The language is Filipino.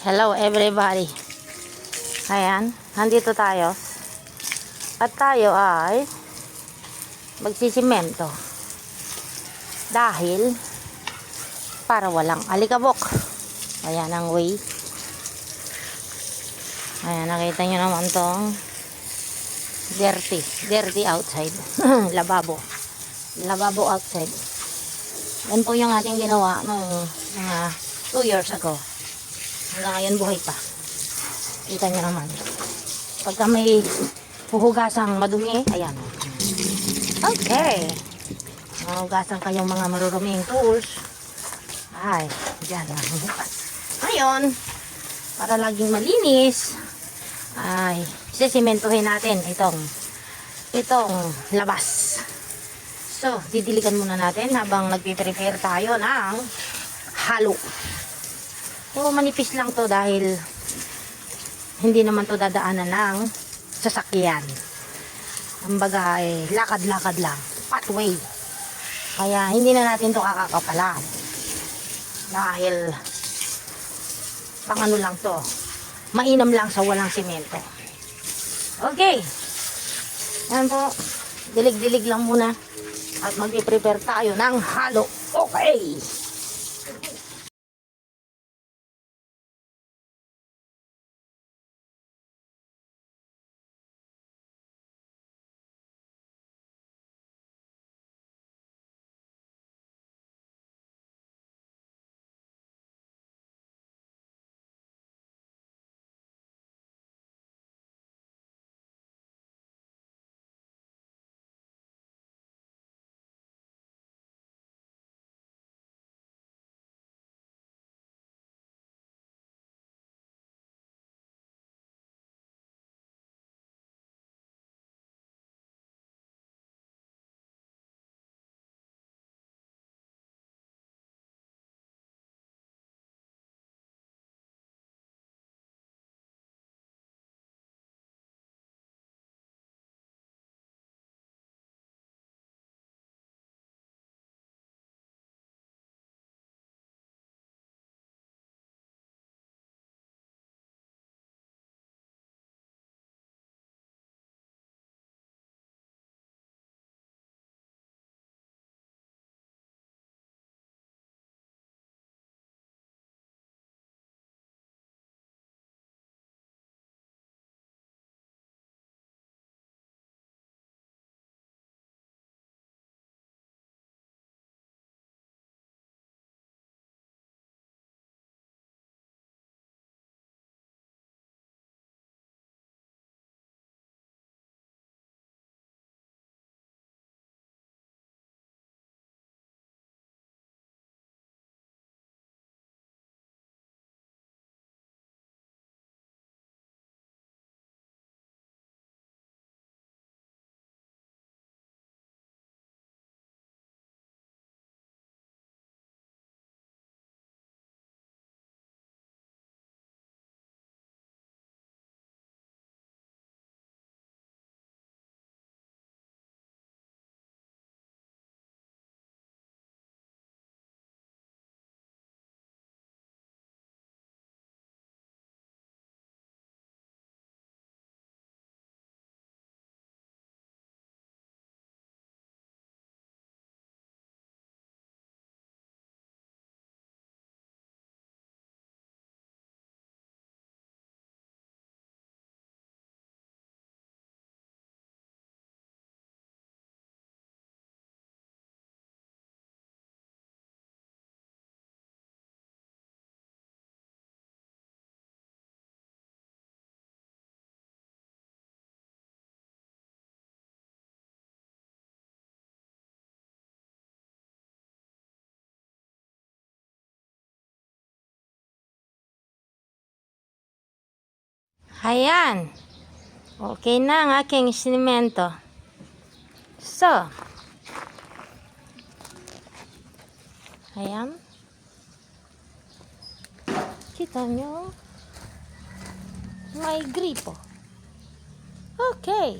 Hello everybody. Ayan, nandito tayo. At tayo ay magsisimento. Dahil para walang alikabok. Ayan ang way. Ayan, nakita nyo naman tong dirty outside. Lababo outside. Yan po yung ating ginawa nung mga 2 years ago. Hanggang ngayon buhay pa. Kita nyo naman. Pagka may huhugasang madumi, ayan. Okay. Mahugasan kayong mga maruruming tools. Ay, dyan na. Ngayon, para laging malinis, ay sisimentohin natin itong labas. So, didiligan muna natin habang nagpe-prepare tayo ng halo. Puro manipis lang to dahil hindi naman to dadaanan ng sasakyan. Kumbaga ay lakad-lakad lang, pathway. Kaya hindi na natin to kakakapalan. Dahil pang ano lang to, mainam lang sa walang simento. Okay. Yan po, dilig-dilig lang muna. At mag-prepare tayo ng halo. Okay. Ayan. Okay na ang aking simento. So, ayan. Kita nyo? May gripo. Okay.